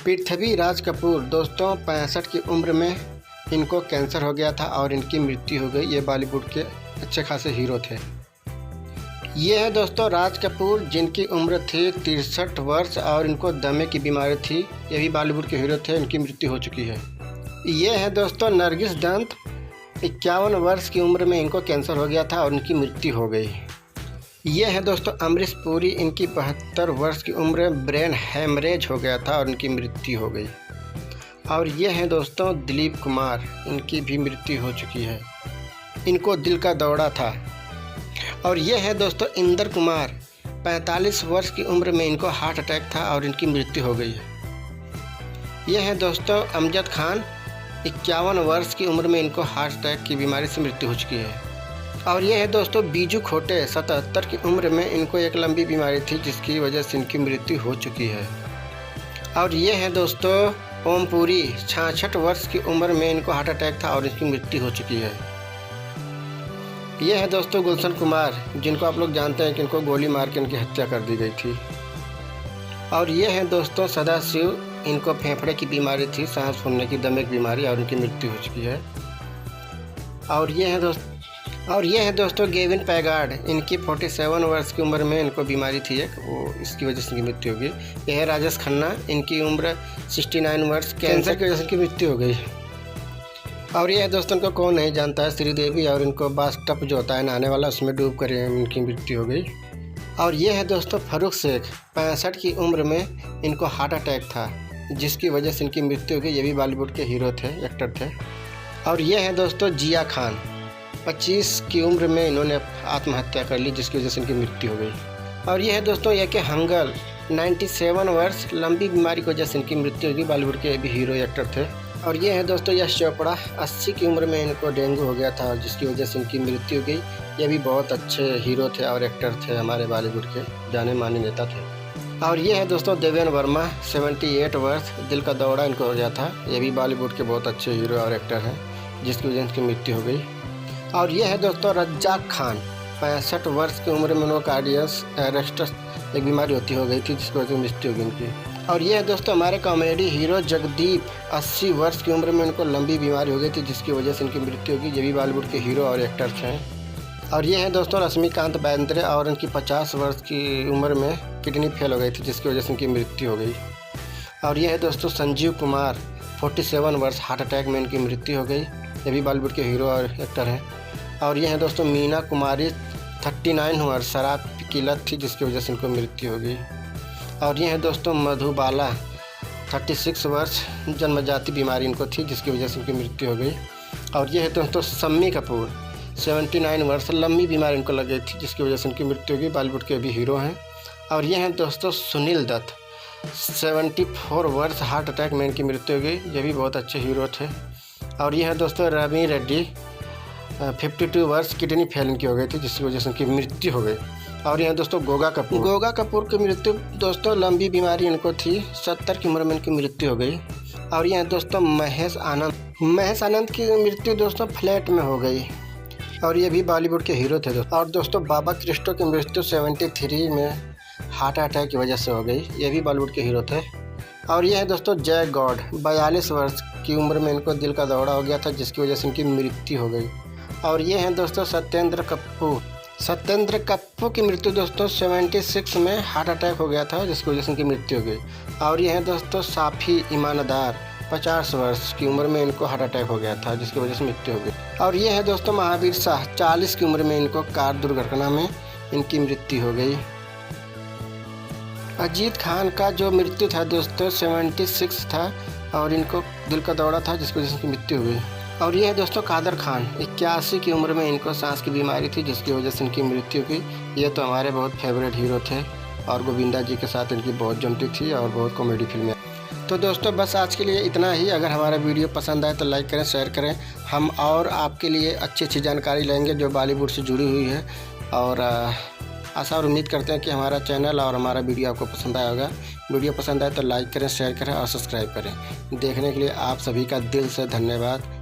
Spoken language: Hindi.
पृथ्वीराज कपूर दोस्तों 65 की उम्र में इनको कैंसर हो गया था और इनकी मृत्यु हो गई। ये बॉलीवुड के अच्छे खासे हीरो थे। ये है दोस्तों राज कपूर, जिनकी उम्र थी 63 वर्ष और इनको दमे की बीमारी थी। ये भी बॉलीवुड के हीरो थे, इनकी मृत्यु हो चुकी है। ये है दोस्तों नरगिस दत्त, 51 वर्ष की उम्र में इनको कैंसर हो गया था और इनकी मृत्यु हो गई। ये है दोस्तों अमरीश पुरी, इनकी 72 वर्ष की उम्र में ब्रेन हैमरेज हो गया था और इनकी मृत्यु हो गई। और ये है दोस्तों दिलीप कुमार, इनकी भी मृत्यु हो चुकी है, इनको दिल का दौरा था। और ये है दोस्तों इंदर कुमार, 45 वर्ष की उम्र में इनको हार्ट अटैक था और इनकी मृत्यु हो गई है। ये है दोस्तों अमजद खान, 51 वर्ष की उम्र में इनको हार्ट अटैक की बीमारी से मृत्यु हो चुकी है। और ये है दोस्तों बीजू खोटे, 77 की उम्र में इनको एक लंबी बीमारी थी जिसकी वजह से इनकी मृत्यु हो चुकी है। और ये है दोस्तों ओम पुरी, 66 वर्ष की उम्र में इनको हार्ट अटैक था और इनकी मृत्यु हो चुकी है। ये है दोस्तों गुलशन कुमार, जिनको आप लोग जानते हैं कि इनको गोली मार के इनकी हत्या कर दी गई थी। और ये है दोस्तों सदाशिव, इनको फेफड़े की बीमारी थी, सांस फूलने की, दमे की बीमारी, और इनकी मृत्यु हो चुकी है। और ये है दोस्तों गेविन पैगार्ड, इनकी 47 वर्ष की उम्र में इनको बीमारी थी एक, वो इसकी वजह से इनकी मृत्यु हो गई। यह है राजेश खन्ना, इनकी उम्र 69 वर्ष, कैंसर की वजह से इनकी मृत्यु हो गई। और ये है दोस्तों इनको कौन नहीं जानता है, श्रीदेवी, और इनको बाथटब जो होता है नहाने वाला, उसमें डूब कर इनकी मृत्यु हो गई। और ये है दोस्तों फारूक शेख, 65 की उम्र में इनको हार्ट अटैक था जिसकी वजह से इनकी मृत्यु हो गई। ये भी बॉलीवुड के हीरो थे, एक्टर थे। और ये है दोस्तों जिया खान, 25 की उम्र में इन्होंने आत्महत्या कर ली जिसकी वजह से इनकी मृत्यु हो गई। और ये है दोस्तों ए के हंगल, 97 वर्ष, लंबी बीमारी की वजह से इनकी मृत्यु हो गई। बॉलीवुड के भी हीरो एक्टर थे। और ये है दोस्तों यश चोपड़ा, 80 की उम्र में इनको डेंगू हो गया था जिसकी वजह से इनकी मृत्यु हो गई। ये भी बहुत अच्छे हीरो थे और एक्टर थे, हमारे बॉलीवुड के जाने माने नेता थे। और ये है दोस्तों देवेंद्र वर्मा, 78 वर्ष, दिल का दौरा इनको हो गया था। ये भी बॉलीवुड के बहुत अच्छे हीरो और एक्टर हैं जिसकी वजह से इनकी मृत्यु हो गई। और ये है दोस्तों रज्जाक खान, 65 वर्ष की उम्र में उनको कार्डियक अरेस्ट एक बीमारी हो गई थी जिसकी वजह से मृत्यु हो गई इनकी। और ये है दोस्तों हमारे कॉमेडी हीरो जगदीप, 80 वर्ष की उम्र में उनको लंबी बीमारी हो गई थी जिसकी वजह से इनकी मृत्यु होगी। ये भी बॉलीवुड के हीरो और एक्टर्स हैं। और ये है दोस्तों रश्मिकांत बेंद्रे, और इनकी 50 वर्ष की उम्र में किडनी फेल हो गई थी जिसकी वजह से इनकी मृत्यु हो गई। और ये है दोस्तों संजीव कुमार, 47 वर्ष, हार्ट अटैक में इनकी मृत्यु हो गई। ये भी बॉलीवुड के हीरो और एक्टर हैं। और ये है दोस्तों मीना कुमारी, 39 वर्ष, शराब की लत थी जिसकी वजह से इनको मृत्यु हो गई। और ये है दोस्तों मधुबाला, 36 वर्ष, जन्मजाति बीमारी इनको थी जिसकी वजह से इनकी मृत्यु हो गई। और ये है दोस्तों शम्मी कपूर, 79 वर्ष, लंबी बीमारी इनको लग गई थी जिसकी वजह से इनकी मृत्यु हो गई। बॉलीवुड के भी हीरो हैं। और ये हैं दोस्तों सुनील दत्त, 74 वर्ष, हार्ट अटैक में इनकी मृत्यु हो गई। ये भी बहुत अच्छे हीरो थे। और ये है दोस्तों रवि रेड्डी, 52 वर्ष, किडनी फेल इनकी हो गई थी जिसकी वजह से उनकी मृत्यु हो गई। और यहाँ दोस्तों गोगा कपूर की मृत्यु दोस्तों लंबी बीमारी इनको थी, 70 की उम्र में इनकी मृत्यु हो गई। और यहाँ दोस्तों महेश आनंद की मृत्यु दोस्तों फ्लैट में हो गई। और ये भी बॉलीवुड के हीरो थे दोस्तों। और दोस्तों बाबा क्रिस्टो की मृत्यु 73 में हार्ट अटैक की वजह से हो गई। ये भी बॉलीवुड के हीरो थे। और ये है दोस्तों जय गौड़, 42 वर्ष की उम्र में इनको दिल का दौरा हो गया था जिसकी वजह से इनकी मृत्यु हो गई। और ये हैं दोस्तों सत्येंद्र कप्पू की मृत्यु दोस्तों 76 में हार्ट अटैक हो गया था जिसकी वजह से इनकी मृत्यु हो गई। और ये हैं दोस्तों साफ़ी ईमानदार, 50 वर्ष की उम्र में इनको हार्ट अटैक हो गया था जिसकी वजह से मृत्यु हो गई। और ये है दोस्तों महावीर शाह, 40 की उम्र में इनको कार दुर्घटना में इनकी मृत्यु हो गई। अजीत खान का जो मृत्यु था दोस्तों 76 था और इनको दिल का दौरा था जिसकी वजह से इनकी मृत्यु हो गई। और ये है दोस्तों कादर खान, 81 की उम्र में इनको सांस की बीमारी थी जिसकी वजह से इनकी मृत्यु हुई। ये तो हमारे बहुत फेवरेट हीरो थे और गोविंदा जी के साथ इनकी बहुत जमती थी और बहुत कॉमेडी फिल्में। तो दोस्तों बस आज के लिए इतना ही। अगर हमारा वीडियो पसंद आए तो लाइक करें, शेयर करें। हम और आपके लिए अच्छी जानकारी लेंगे जो बॉलीवुड से जुड़ी हुई है। और आशा और उम्मीद करते हैं कि हमारा चैनल और हमारा वीडियो आपको पसंद आया होगा। वीडियो पसंद आए तो लाइक करें, शेयर करें और सब्सक्राइब करें। देखने के लिए आप सभी का दिल से धन्यवाद।